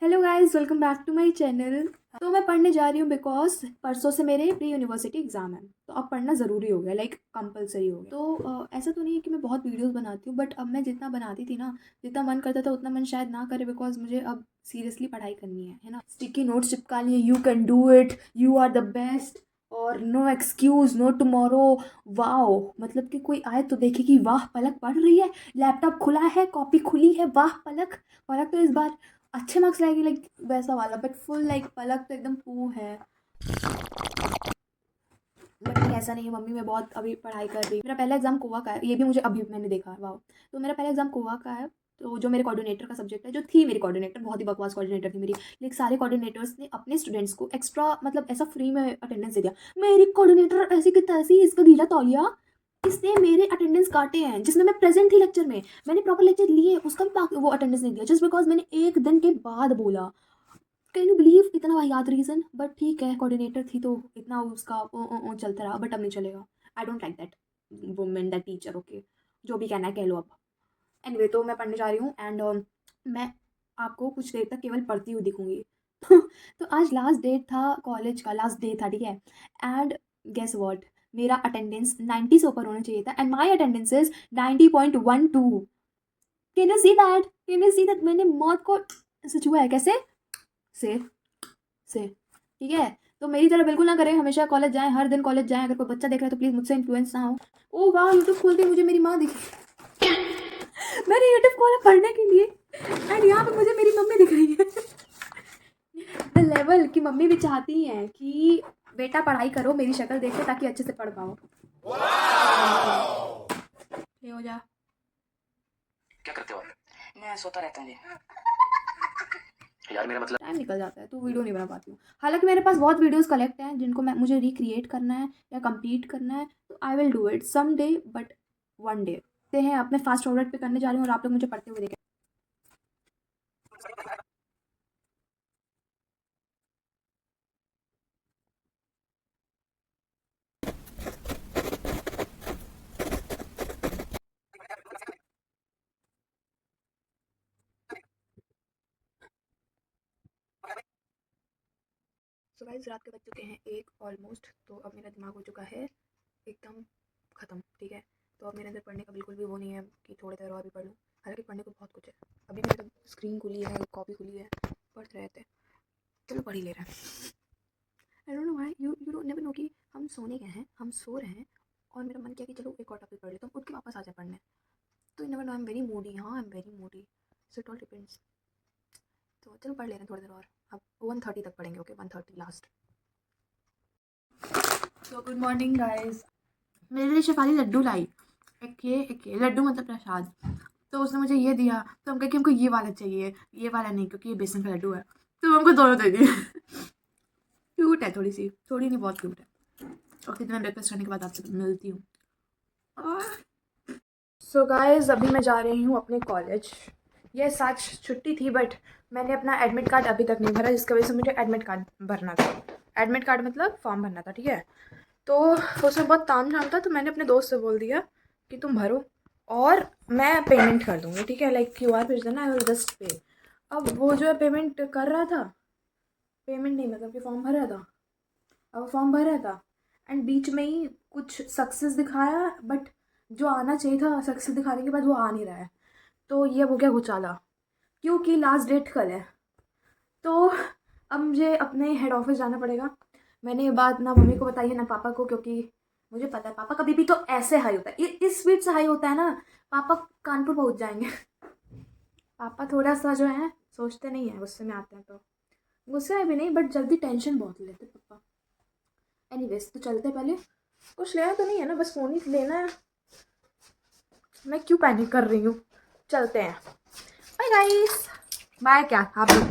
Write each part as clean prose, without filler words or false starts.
Hello guys, welcome back to my channel. तो मैं पढ़ने जा रही हूँ बिकॉज परसों से मेरे प्री यूनिवर्सिटी एग्जाम है। तो अब पढ़ना ज़रूरी हो गया, लाइक कंपलसरी हो गया। तो ऐसा तो नहीं है कि मैं बहुत वीडियोस बनाती हूँ, बट अब मैं जितना बनाती थी ना, जितना मन करता था उतना मन शायद ना करे, बिकॉज मुझे अब सीरियसली पढ़ाई करनी है ना। स्टिकी नोट्स चिपका लिए, you can do it, you are the best, और no excuse, no tomorrow. Wow, मतलब कि कोई आए तो देखे कि वाह पलक पढ़ रही है, लैपटॉप खुला है, कॉपी खुली है, वाह पलक। पलक तो इस बार अच्छे मार्क्स लाएगी, लाइक वैसा वाला, बट फुल लाइक पलक तो एकदम पू है। बट नहीं, ऐसा नहीं है मम्मी, मैं बहुत अभी पढ़ाई कर रही हूँ। मेरा पहला एग्जाम कोवा का है, ये भी मुझे अभी मैंने देखा, वाह। तो मेरा पहला एग्जाम कोवा का है। तो जो मेरे कोऑर्डिनेटर का सब्जेक्ट है, जो थी मेरी कोऑर्डिनेटर, बहुत ही बकवास कोऑर्डिनेटर थी मेरी, लेकिन सारे कोऑर्डिनेटर्स ने अपने स्टूडेंट्स को एक्स्ट्रा, मतलब ऐसा फ्री में अटेंडेंस दे दिया। मेरी कोऑर्डिनेटर ऐसी की तैसी, इसका गीला तौलिया, इसने मेरे अटेंडेंस काटे हैं, जिसमें मैं प्रेजेंट थी लेक्चर में, मैंने प्रॉपर लेक्चर लिए, उसका भी वो अटेंडेंस नहीं दिया, जस्ट बिकॉज मैंने एक दिन के बाद बोला। कैन यू बिलीव, इतना वाहियात रीज़न। बट ठीक है, कोऑर्डिनेटर थी तो इतना उसका चलता रहा, बट अब नहीं चलेगा। I don't like that women, that teacher. Okay, जो भी कहना है कह लो अब। एनीवे, तो मैं पढ़ने जा रही हूँ, एंड मैं आपको कुछ देर तक केवल पढ़ती हुई दिखूंगी। तो आज लास्ट डेट था, कॉलेज का लास्ट डे था, ठीक है। एंड गेस व्हाट, मेरा अटेंडेंस 90 से ऊपर होना चाहिए था, and my attendance is 90.12। Can you see that, can you see that, मैंने मौत को सच हुआ है कैसे से से ठीक है। तो मेरी तरह बिल्कुल ना करें, हमेशा कॉलेज जाएं, हर दिन कॉलेज जाएं। अगर कोई बच्चा देख रहा है तो प्लीज़ मुझसे इन्फ्लुएंस ना हो। ओ वाह, यूट्यूब खोलते मुझे मेरी माँ दिखी। मैंने यूट्यूब खोला पढ़ने के लिए, एंड यहाँ पे मुझे मेरी मम्मी दिख रही है। द लेवल की मम्मी भी चाहती हैं कि बेटा पढ़ाई करो, मेरी शक्ल देख के, ताकि अच्छे से पढ़ पाओ। ये हो जा। क्या करते हो आप? मैं सोता रहता हूँ जी। यार मेरा मतलब टाइम निकल जाता है तो वीडियो नहीं बना पाती हूँ। हालांकि मेरे पास बहुत वीडियोस कलेक्ट हैं जिनको मुझे रिक्रिएट करना है या कंप्लीट करना है, तो I will do it some day, but one day. ते हैं, अब मैं फास्ट फॉरवर्ड पे करने जा रही हूँ और आप लोग मुझे पढ़ते हुए देखें। सो गाइस, रात के बज चुके हैं एक ऑलमोस्ट। तो अब मेरा दिमाग हो चुका है एकदम ख़त्म, ठीक है। तो अब मेरे अंदर पढ़ने का बिल्कुल भी वो नहीं है कि थोड़ी देर और भी पढ़ लूँ। हालांकि पढ़ने को बहुत कुछ है। अभी मेरा स्क्रीन खुली है, कॉपी खुली है, पढ़ रहे थे, चलो पढ़ ही ले रहे हैं। I don't know why, you don't never know कि हम सोने गए हैं, हम सो रहे हैं, और मेरा मन किया कि चलो एक और टॉपिक पढ़ लेता हूँ, उठ के वापस आ जाए पढ़ने। तो you never know, I am very moody. हाँ, I am very moody, so it all depends. तो चलो पढ़ ले रहे हैं थोड़ी देर और। अब 1:30 तक पढ़ेंगे, ओके, 1:30 लास्ट। तो गुड मॉर्निंग गाइस। मेरे लिए शेफाली लड्डू लाई, एक ये लड्डू मतलब प्रसाद। तो उसने मुझे ये दिया, तो हम कहे कि हमको ये वाला चाहिए, ये वाला नहीं, क्योंकि ये बेसन का लड्डू है। तो हमको दोनों दे दिए। क्यूट है थोड़ी सी, थोड़ी नहीं, बहुत क्यूट है। ओके, तो मैं ब्रेकफास्ट करने के बाद आपसे मिलती हूँ। सो गाइस, अभी मैं जा रही हूँ अपने कॉलेज। ये सच छुट्टी थी, बट मैंने अपना एडमिट कार्ड अभी तक नहीं भरा, जिसकी वजह से मुझे एडमिट कार्ड भरना था। एडमिट कार्ड मतलब फॉर्म भरना था, ठीक है। तो उसमें बहुत ताम झाम था, तो मैंने अपने दोस्त से बोल दिया कि तुम भरो और मैं पेमेंट कर दूँगी, ठीक है, लाइक QR भेज देना, आई विल जस्ट पे। अब वो जो है पेमेंट कर रहा था, पेमेंट नहीं मतलब कि फॉर्म भर रहा था। अब फॉर्म भर रहा था, एंड बीच में ही कुछ सक्सेस दिखाया, बट जो आना चाहिए था सक्सेस दिखाने के बाद वो आ नहीं रहा है। तो ये हो गया घोटाला, क्योंकि लास्ट डेट कल है। तो अब मुझे अपने हेड ऑफिस जाना पड़ेगा। मैंने ये बात ना मम्मी को बताई है ना पापा को, क्योंकि मुझे पता है पापा कभी भी तो ऐसे हाई होता है, इस स्पीड से हाई होता है ना, पापा कानपुर पहुंच जाएंगे। पापा थोड़ा सा जो है सोचते नहीं है, गुस्से में आते हैं तो। गुस्से में भी नहीं, बट जल्दी टेंशन बहुत लेते पापा। एनीवेज, तो चलते, पहले कुछ लेना तो नहीं है ना, बस फ़ोन ही लेना है। मैं क्यों पैनिक कर रही हूँ, चलते हैं। बाय गाइस, बाय क्या आप लोग।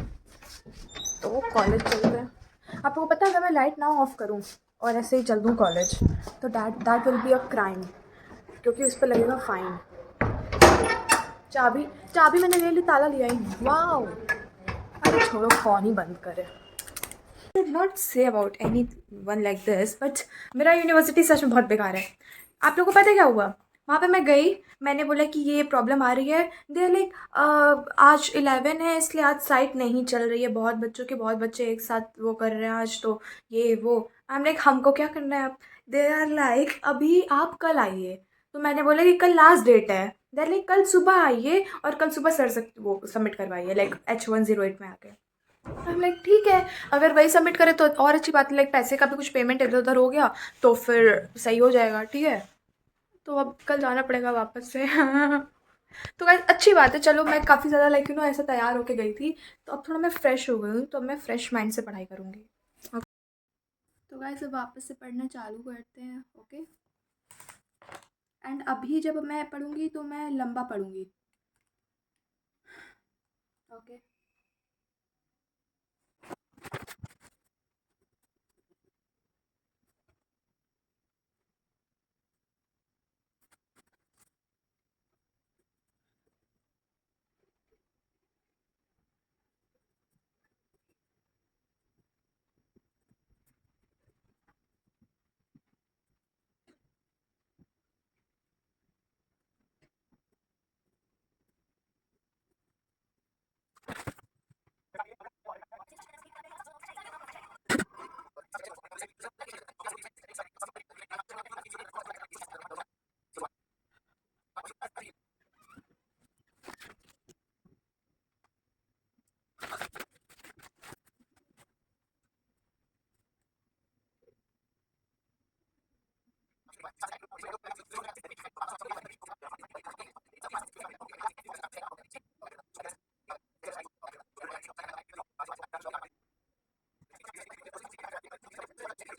तो कॉलेज चलते हैं। आपको पता है, अगर मैं लाइट ना ऑफ करूँ और ऐसे ही चल दूँ कॉलेज, तो that will be a crime, क्योंकि उस पर लगेगा फ़ाइन। चाबी चाबी मैंने ले ली, ताला लिया ही नहीं। वाओ, अरे छोड़ो, फ़ोन ही बंद करे। I did not say about any one like this, but मेरा यूनिवर्सिटी सच में बहुत बेकार है। आप लोगों को पता है क्या हुआ? वहाँ पे मैं गई, मैंने बोला कि ये प्रॉब्लम आ रही है। दे लाइक आज 11 है इसलिए आज साइट नहीं चल रही है, बहुत बच्चे एक साथ वो कर रहे हैं आज, तो ये वो। आई एम लाइक हमको क्या करना है अब? दे आर लाइक अभी आप कल आइए। तो मैंने बोला कि कल लास्ट डेट है। दे लाइक कल सुबह आइए और कल सुबह सर से वो सबमिट करवाइए, लाइक H108 में आके। हम लाइक ठीक है, अगर वही सबमिट करे तो और अच्छी बात है, लाइक पैसे का भी कुछ पेमेंट इधर उधर हो गया तो फिर सही हो जाएगा, ठीक है। तो अब कल जाना पड़ेगा वापस से। तो गाइस अच्छी बात है, चलो मैं काफ़ी ज़्यादा लाइक ऐसा तैयार होके गई थी, तो अब थोड़ा मैं फ्रेश हो गई हूँ, तो अब मैं फ्रेश माइंड से पढ़ाई करूँगी। तो गाइस अब वापस से पढ़ना चालू करते हैं, ओके। एंड अभी जब मैं पढ़ूँगी तो मैं लंबा पढ़ूँगी, ओके।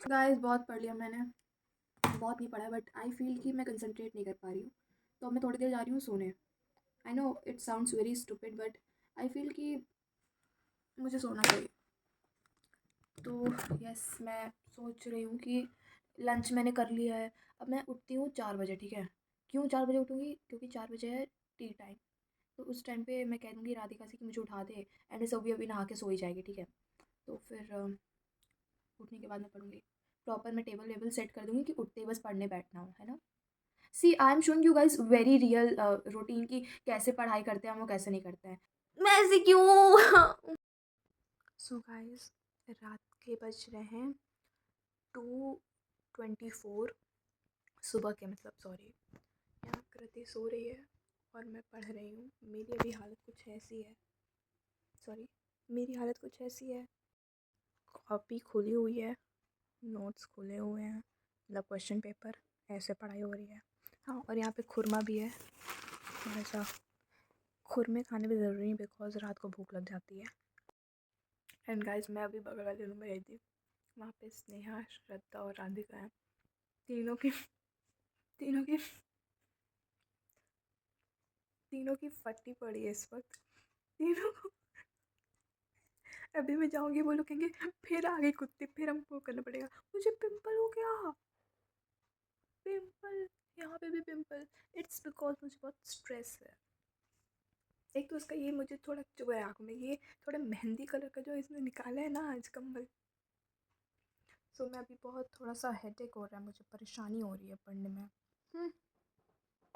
गाइस बहुत पढ़ लिया मैंने, बहुत नहीं पढ़ा, बट आई फील कि मैं कंसंट्रेट नहीं कर पा रही हूँ, तो अब मैं थोड़ी देर जा रही हूँ सोने। I know it sounds very stupid, but I feel कि मुझे सोना चाहिए। तो यस, मैं सोच रही हूँ कि लंच मैंने कर लिया है, अब मैं उठती हूँ 4 बजे, ठीक है। क्यों 4 बजे उठूँगी? क्योंकि 4 बजे है टी टाइम, तो उस टाइम पे मैं कह दूँगी राधिका से कि मुझे उठा दे, एंड सब भी अभी नहा के सो ही जाएगी, ठीक है। तो फिर उठने के बाद मैं पढ़ूँगी प्रॉपर, मैं टेबल वेबल सेट कर दूँगी कि उठते ही बस पढ़ने बैठना हो, है ना। See I am showing you guys very real routine की कैसे पढ़ाई करते हैं हम, वो कैसे नहीं करते हैं। मैं ऐसे क्यों? सो गाइज रात के बज रहे हैं 2:24, सुबह के मतलब, सॉरी। यहाँ कृति सो रही है और मैं पढ़ रही हूँ। मेरी अभी हालत कुछ ऐसी है, सॉरी, मेरी हालत कुछ ऐसी है। कॉपी खुली हुई है, नोट्स खुले हुए हैं, मतलब क्वेश्चन पेपर, ऐसे पढ़ाई हो रही है। हाँ, और यहाँ पे खुरमा भी है, थोड़ा सा खुरमे खाने भी ज़रूरी है बिकॉज रात को भूख लग जाती है। एंड गाइस मैं अभी बगल वाले रूम में गई थी, वहाँ पे स्नेहा, श्रद्धा और राधिका हैं। तीनों की तीनों की तीनों की फटी पड़ी है इस वक्त, तीनों को। अभी मैं जाऊँगी, वो लोग कहेंगे फिर आ गई कुत्ती, फिर हमको करना पड़ेगा। मुझे पिंपल हो गया, पिंपल, यहाँ पे भी पिंपल। इट्स बिकॉज मुझे बहुत स्ट्रेस है। एक तो उसका ये मुझे थोड़ा चुभ रहा है आँखों में, ये थोड़ा मेहंदी कलर का जो इसने निकाला है ना आज कंबल। सो मैं अभी बहुत थोड़ा सा हेडेक हो रहा है, मुझे परेशानी हो रही है पढ़ने में।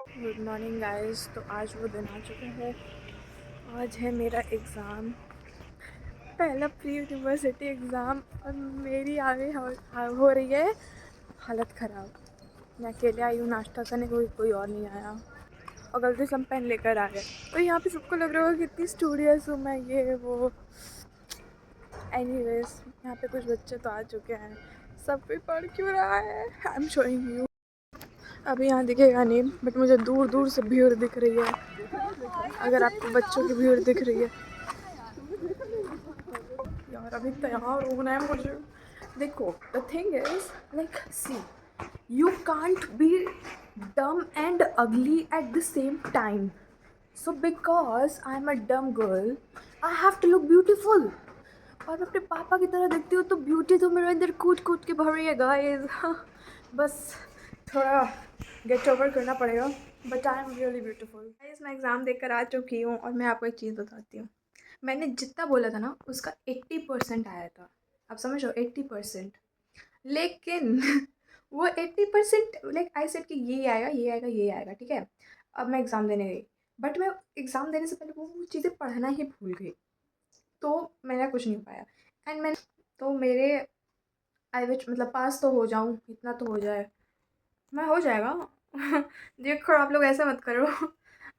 गुड मॉर्निंग गाइस, तो आज वो दिन आ चुका है, आज है मेरा एग्ज़ाम, पहला प्री यूनिवर्सिटी एग्ज़ाम, और मेरी आगे हो रही है हालत ख़राब। मैं अकेले आई हूँ नाश्ता करने, कोई और नहीं आया, और गलती से हम पेन लेकर आ गए। तो यहाँ पे सबको लग रहा होगा कितनी स्टूडियस हूँ मैं, ये वो। एनीवेज यहाँ पे कुछ बच्चे तो आ चुके हैं, सब कोई पढ़ क्यों रहा है, आई एम शोइंग यू। अभी यहाँ दिखेगा नहीं, बट मुझे दूर दूर से भीड़ दिख रही है, अगर आपको बच्चों की भीड़ दिख रही है। यार अभी तैयार होना है मुझे। देखो the thing is like see, you can't be dumb and ugly at the same time, so because I am a dumb girl I have to look beautiful, और मैं अपने पापा की तरह दिखती हूँ, तो ब्यूटी तो मेरे अंदर कूट कूट के भर रही है गाइस। बस थोड़ा गेट ओवर करना पड़ेगा, but I am really beautiful guys. मैं एग्ज़ाम देकर आ चुकी हूँ, और मैं आपको एक चीज़ बताती हूँ, मैंने जितना बोला था ना उसका 80% आया था, आप समझ लो 80%, लेकिन वो 80% लाइक आई सेड कि ये आएगा, ये आएगा, ये आएगा, ठीक है। अब मैं एग्ज़ाम देने गई, बट मैं एग्ज़ाम देने से पहले वो चीज़ें पढ़ना ही भूल गई, तो मैंने कुछ नहीं पाया। एंड मैं तो मेरे आई विश मतलब पास तो हो जाऊँ, इतना तो हो जाए, मैं हो जाएगा। देखो आप लोग ऐसा मत करो।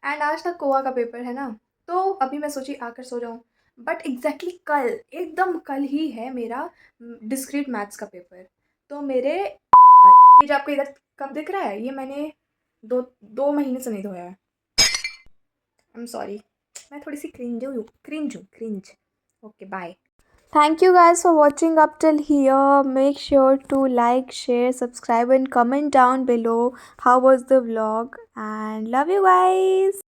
एंड आज तक गोवा का पेपर है ना, तो अभी मैं सोची आकर सो जाऊँ, बट एग्जैक्टली कल, एकदम कल ही है मेरा डिस्क्रीट मैथ्स का पेपर। तो मेरे ये जो आपको इधर कब दिख रहा है, ये मैंने 2 महीने से नहीं धोया है। आई एम सॉरी, मैं थोड़ी सी cringe. Okay bye. Thank you guys for watching up till here. Make sure to like, share, subscribe and comment down below how was the vlog, and love you guys.